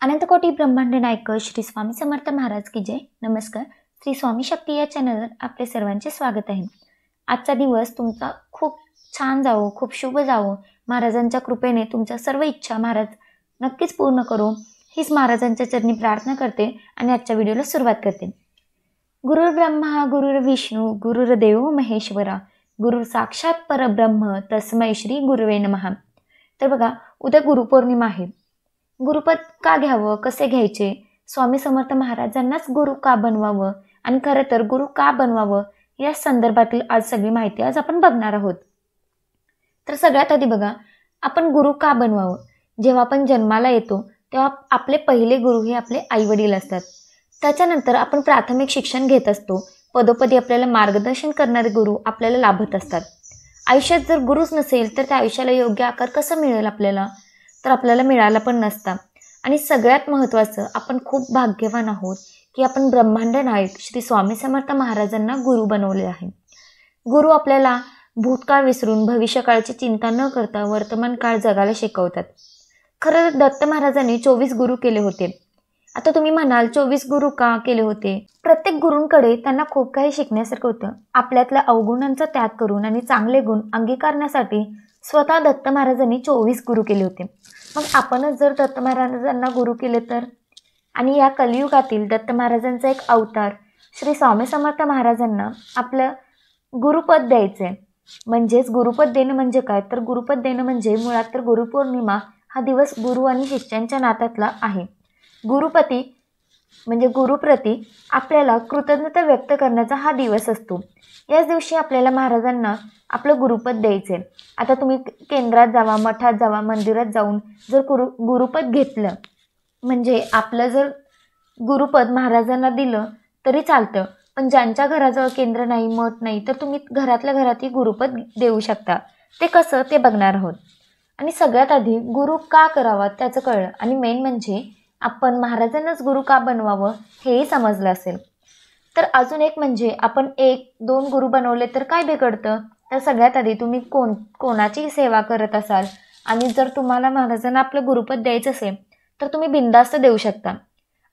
अनंतकोटी ब्रह्मांड नायक श्री स्वामी समर्थ महाराज की जय. नमस्कार. श्री स्वामी शक्ती या चॅनलवर आपले सर्वांचे स्वागत आहे. आजचा दिवस तुमचा खूप छान जावो, खूप शुभ जावो. महाराजांच्या कृपेने तुमच्या सर्व इच्छा महाराज नक्कीच पूर्ण करो हीच महाराजांच्या चरणी प्रार्थना करते आणि आजच्या व्हिडिओला सुरुवात करते. गुरुर् ब्रह्मा गुरुर्विष्णू गुरुर्देव महेश्वरा गुरु साक्षात परब्रह्म तस्मै श्री गुरुवे नमः. तर बघा, उद्या गुरुपौर्णिमा आहे. गुरुपद का घ्यावं, कसे घ्यायचे, स्वामी समर्थ महाराजांनाच गुरु का बनवावं आणि खरं तर गुरु का बनवावं या संदर्भातील आज सगळी माहिती आज आपण बघणार आहोत. तर सगळ्यात आधी बघा, आपण गुरु का बनवावं. जेव्हा आपण जन्माला येतो तेव्हा आपले पहिले गुरु हे आपले आईवडील असतात. त्याच्यानंतर आपण प्राथमिक शिक्षण घेत असतो. पदोपदी आपल्याला मार्गदर्शन करणारे गुरु आपल्याला लाभत असतात. आयुष्यात जर गुरुच नसेल तर त्या आयुष्याला योग्य आकार कसं मिळेल आपल्याला, तर आपल्याला मिळाला पण नसता. आणि सगळ्यात महत्त्वाचं, आपण खूप भाग्यवान आहोत की आपण ब्रह्मांड नायक श्री स्वामी समर्थ महाराजांना गुरु बनवले आहे. गुरु आपल्याला भूतकाळ विसरून भविष्यकाळची चिंता न करता वर्तमान काळ जगायला शिकवतात. खरं तर दत्त महाराजांनी 24 गुरु केले होते. आता तुम्ही म्हणाल 24 गुरु का केले होते. प्रत्येक गुरूंकडे त्यांना खूप काही शिकण्यासारखं होतं. आपल्यातल्या अवगुणांचा त्याग करून आणि चांगले गुण अंगीकारण्यासाठी स्वतः दत्त महाराजांनी 24 गुरु केले होते. मग आपणच जर दत्त महाराजांना गुरु केले तर, आणि या कलियुगातील दत्त महाराजांचा एक अवतार श्री स्वामी समर्थ महाराजांना आपलं गुरुपद द्यायचं आहे. म्हणजेच गुरुपद देणं म्हणजे काय, तर गुरुपद देणं म्हणजे मुळात तर गुरुपौर्णिमा हा दिवस गुरु आणि शिष्यांच्या नात्यातला आहे. गुरुपती म्हणजे गुरुप्रती आपल्याला कृतज्ञता व्यक्त करण्याचा हा दिवस असतो. याच दिवशी आपल्याला महाराजांना आपलं गुरुपद द्यायचे. आता तुम्ही केंद्रात जावा, मठात जावा, मंदिरात जाऊन जर गुरुपद घेतलं म्हणजे आपलं जर गुरुपद महाराजांना दिलं तरी चालतं. पण ज्यांच्या घराजवळ केंद्र नाही, मठ नाही, तर तुम्ही घरातल्या घरातही गुरुपद देऊ शकता. ते कसं ते बघणार आहोत. आणि सगळ्यात आधी गुरु का करावा त्याचं कळलं, आणि मेन म्हणजे आपण महाराजांनाच गुरु का बनवावं हेही समजलं असेल. तर अजून एक म्हणजे आपण 1-2 गुरु बनवले तर काय बिघडतं. तर सगळ्यात आधी तुम्ही कोणाची सेवा करत असाल आणि जर तुम्हाला महाराजांना आपलं गुरुपद द्यायचं असेल तर तुम्ही बिनधास्त देऊ शकता.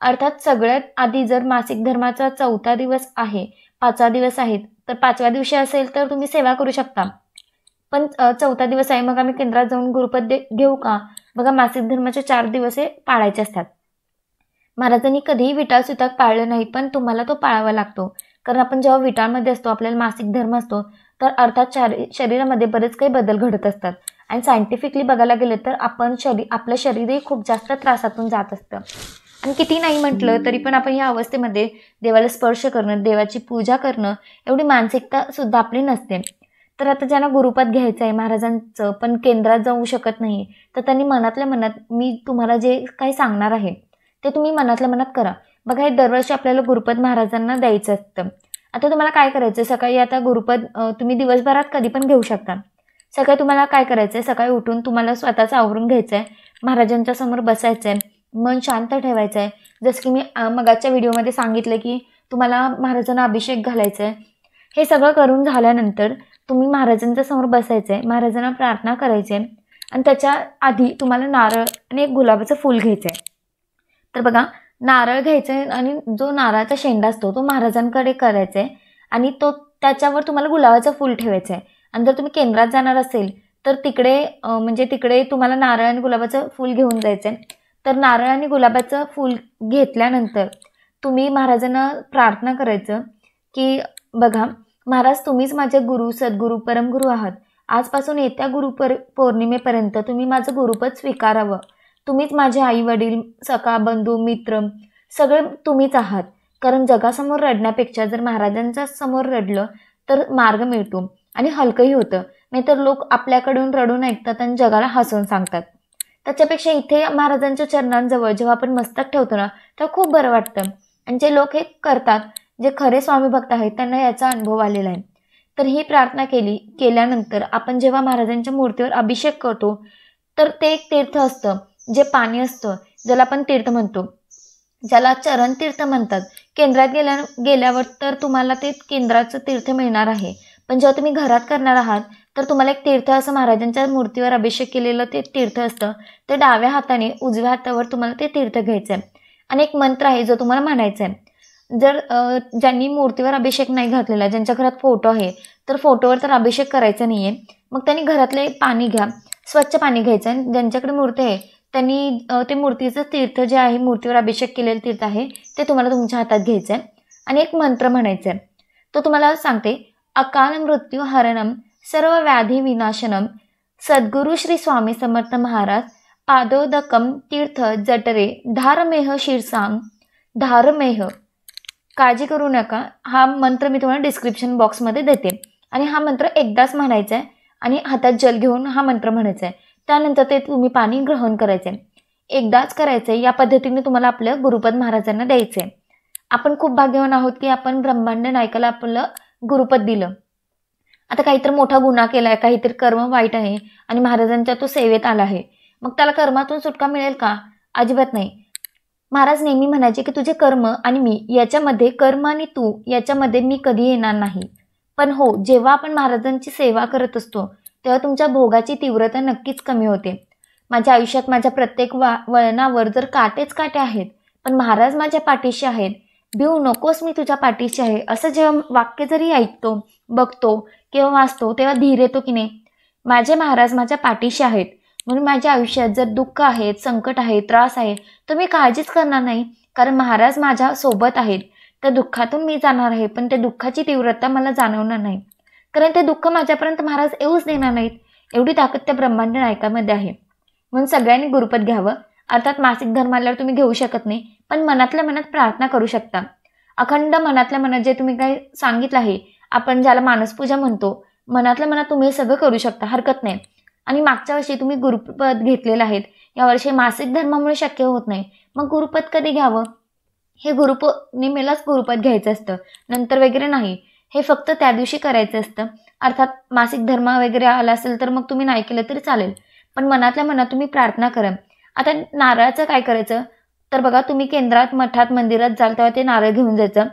अर्थात सगळ्यात आधी जर मासिक धर्माचा 4था दिवस आहे, 5वा दिवस आहेत, तर 5व्या दिवशी असेल तर तुम्ही सेवा करू शकता. पण 4था दिवस आहे, मग आम्ही केंद्रात जाऊन गुरुपद घेऊ का. बघा, मासिक धर्माचे 4 दिवस हे पाळायचे असतात. महाराजांनी कधीही विटाळ सुताक पाळलं नाही, पण तुम्हाला तो पाळावा लागतो. कारण आपण जेव्हा विटाळमध्ये असतो, आपल्याला मासिक धर्म असतो, तर अर्थात शरीरामध्ये बरेच काही बदल घडत असतात. आणि सायंटिफिकली बघायला गेलं तर आपलं शरीरही खूप जास्त त्रासातून जात असतं. आणि किती नाही म्हटलं तरी पण आपण या अवस्थेमध्ये देवाला स्पर्श करणं, देवाची पूजा करणं एवढी मानसिकता सुद्धा आपली नसते. तर आता ज्यांना गुरुपद घ्यायचं आहे महाराजांचं पण केंद्रात जाऊ शकत नाही, तर त्यांनी मनातल्या मनात मी तुम्हाला जे काही सांगणार आहे ते तुम्ही मनातल्या मनात करा. बघा, हे दरवर्षी आपल्याला गुरुपद महाराजांना द्यायचं असतं. आता तुम्हाला काय करायचं, सकाळी आता गुरुपद तुम्ही दिवसभरात कधी पण घेऊ शकता. सकाळी तुम्हाला काय करायचं आहे, सकाळी उठून तुम्हाला स्वतःचं आवरून घ्यायचं आहे, महाराजांच्या समोर बसायचं आहे, मन शांत ठेवायचं आहे. जसं की मी मगाच्या व्हिडिओमध्ये सांगितलं की तुम्हाला महाराजांना अभिषेक घालायचा आहे. हे सगळं करून झाल्यानंतर तुम्ही महाराजांच्या समोर बसायचं आहे, महाराजांना प्रार्थना करायची आहे, आणि त्याच्या आधी तुम्हाला नारळ आणि एक गुलाबाचं फूल घ्यायचं आहे. तर बघा, नारळ घ्यायचं आहे आणि जो नारळाचा शेंडा असतो तो महाराजांकडे करायचा आहे, आणि त्याच्यावर तुम्हाला गुलाबाचं फूल ठेवायचं आहे. आणि जर तुम्ही केंद्रात जाणार असेल तर तिकडे तुम्हाला नारळ आणि गुलाबाचं फूल घेऊन जायचं आहे. तर नारळ आणि गुलाबाचं फूल घेतल्यानंतर तुम्ही महाराजांना प्रार्थना करायचं की बघा महाराज, तुम्हीच माझे गुरु, सद्गुरू, परमगुरू आहात. आजपासून येत्या पौर्णिमेपर्यंत तुम्ही माझं गुरुपद स्वीकारावं. तुम्हीच माझे आई वडील, सखा, बंधू, मित्र सगळे तुम्हीच आहात. कारण जगासमोर रडण्यापेक्षा जर महाराजांच्या समोर रडलं तर मार्ग मिळतो आणि हलकंही होतं. नाहीतर लोक आपल्याकडून रडून ऐकतात आणि जगाला हसून सांगतात. त्याच्यापेक्षा इथे महाराजांच्या चरणांजवळ जेव्हा आपण मस्तक ठेवतो ना, तेव्हा खूप बरं वाटतं. आणि जे लोक हे करतात, जे खरे स्वामी भक्त आहेत, त्यांना याचा अनुभव आलेला आहे. तर ही प्रार्थना केल्यानंतर आपण जेव्हा महाराजांच्या मूर्तीवर अभिषेक करतो तर ते एक तीर्थ असतं, जे पाणी असतं, ज्याला आपण तीर्थ म्हणतो, ज्याला चरण तीर्थ म्हणतात. केंद्रात गेल्यावर तर तुम्हाला ते केंद्राचं तीर्थ मिळणार आहे. पण जेव्हा तुम्ही घरात करणार आहात तर तुम्हाला एक तीर्थ असं महाराजांच्या मूर्तीवर अभिषेक केलेलं ते तीर्थ असतं, ते डाव्या हाताने उजव्या हातावर तुम्हाला ते तीर्थ घ्यायचं आहे आणि एक मंत्र आहे जो तुम्हाला म्हणायचा आहे. जर ज्यांनी मूर्तीवर अभिषेक नाही घातलेला, ज्यांच्या घरात फोटो आहे, तर फोटोवर तर अभिषेक करायचा नाही आहे. मग त्यांनी घरातले पाणी घ्या, स्वच्छ पाणी घ्यायचं आणि ज्यांच्याकडे मूर्ती आहे त्यांनी ते मूर्तीचं तीर्थ जे आहे, मूर्तीवर अभिषेक केलेलं तीर्थ आहे, ते तुम्हाला तुमच्या हातात घ्यायचं आहे आणि एक मंत्र म्हणायचा आहे. तो तुम्हाला सांगते, अकाल मृत्यू हरणम सर्व व्याधी विनाशनम सद्गुरु श्री स्वामी समर्थ महाराज पादोदकम तीर्थ जटरे धारमेह शीर्षांग धारमेह. काळजी करू नका, हा मंत्र मी तुम्हाला डिस्क्रिप्शन बॉक्समध्ये देते आणि हा मंत्र एकदाच म्हणायचा आहे आणि हातात जल घेऊन हा मंत्र म्हणायचा आहे. त्यानंतर ते तुम्ही पाणी ग्रहण करायचं आहे, एकदाच करायचं आहे. या पद्धतीने तुम्हाला आपलं गुरुपद महाराजांना द्यायचं आहे. आपण खूप भाग्यवान आहोत की आपण ब्रह्मांड नायकाला आपलं गुरुपद दिलं. आता काहीतरी मोठा गुन्हा केला आहे, काहीतरी कर्म वाईट आहे आणि महाराजांच्या तो सेवेत आला आहे, मग त्याला कर्मातून सुटका मिळेल का? अजिबात नाही. महाराज नेहमी म्हणायचे की तुझे कर्म आणि मी याच्यामध्ये, कर्म आणि तू याच्यामध्ये मी कधी येणार नाही. पण हो, जेव्हा आपण महाराजांची सेवा करत असतो तेव्हा तुमच्या भोगाची तीव्रता नक्कीच कमी होते. माझ्या आयुष्यात माझ्या प्रत्येक वळणावर जर काटेच काटे आहेत, पण महाराज माझ्या पाठीशी आहेत. भिऊ नकोस, मी तुझ्या पाठीशी आहे, असं जेव्हा वाक्य जरी ऐकतो, बघतो किंवा वाचतो तेव्हा धीर येतो की नाही. माझे महाराज माझ्या पाठीशी आहेत, म्हणून माझ्या आयुष्यात जर दुःख आहे, संकट आहे, त्रास आहे, तर मी काळजीच करणार नाही, कारण महाराज माझ्या सोबत आहेत. त्या दुःखातून मी जाणार आहे, पण त्या दुःखाची तीव्रता मला जाणवणार नाही, कारण ते दुःख माझ्यापर्यंत महाराज येऊच देणार नाहीत. एवढी ताकद त्या ब्रह्मांड नायकामध्ये आहे. म्हणून सगळ्यांनी गुरुपद घ्यावं. अर्थात मासिक धर्म आल्यावर तुम्ही घेऊ शकत नाही, पण मनातल्या मनात प्रार्थना करू शकता. अखंड मनातल्या मनात जे तुम्ही काही सांगितलं आहे, आपण ज्याला मानसपूजा म्हणतो, मनातल्या मनात तुम्ही हे सगळं करू शकता, हरकत नाही. आणि मागच्या वर्षी तुम्ही गुरुपद घेतलेलं आहेत, यावर्षी मासिक धर्मामुळे शक्य होत नाही, मग गुरुपद कधी घ्यावं? हे गुरुपौर्णिमेलाच गुरुपद घ्यायचं असतं, नंतर वगैरे नाही. हे फक्त त्या दिवशी करायचं असतं. अर्थात मासिक धर्म वगैरे आला असेल तर मग तुम्ही नाही केलं तरी चालेल, पण मनातल्या मनात तुम्ही प्रार्थना करा. आता नारळाचं काय करायचं तर बघा, तुम्ही केंद्रात, मठात, मंदिरात जाल तेव्हा ते नारळ घेऊन जायचं,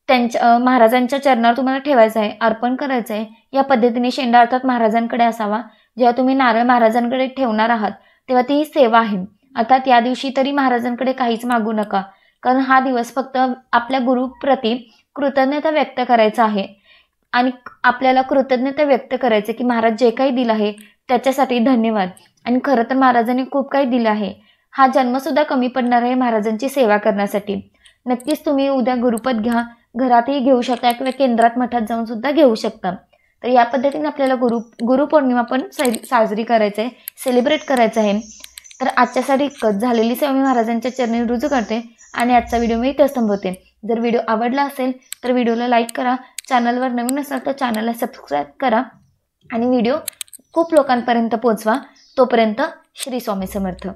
त्यांच्या महाराजांच्या चरणावर तुम्हाला ठेवायचं आहे, अर्पण करायचं आहे. या पद्धतीने शेंडा अर्थात महाराजांकडे असावा. जेव्हा तुम्ही नारळ महाराजांकडे ठेवणार आहात तेव्हा ती सेवा आहे. अर्थात या दिवशी तरी महाराजांकडे काहीच मागू नका, कारण हा दिवस फक्त आपल्या गुरुप्रती कृतज्ञता व्यक्त करायचा आहे आणि आपल्याला कृतज्ञता व्यक्त करायचं की महाराज जे काही दिलं आहे त्याच्यासाठी धन्यवाद. आणि खरं तर महाराजांनी खूप काही दिलं आहे. हा जन्मसुद्धा कमी पडणार आहे महाराजांची सेवा करण्यासाठी. नक्कीच तुम्ही उद्या गुरुपद घ्या, घरातही घेऊ शकता किंवा केंद्रात, मठात जाऊन सुद्धा घेऊ शकता. तर या पद्धतीने आपल्याला गुरुपौर्णिमा पण साजरी करायचं आहे, सेलिब्रेट करायचं आहे. तर आजच्यासाठी इतकंच. झालेली सेवा मी महाराजांच्या चरणी रुजू करते आणि आजचा व्हिडिओ मी इथेच थांबवते. जर व्हिडिओ आवडला असेल तर व्हिडिओला लाईक करा, चॅनलवर नवीन असाल तर चॅनलला सबस्क्राईब करा आणि व्हिडिओ खूप लोकांपर्यंत पोहोचवा. तोपर्यंत श्री स्वामी समर्थ.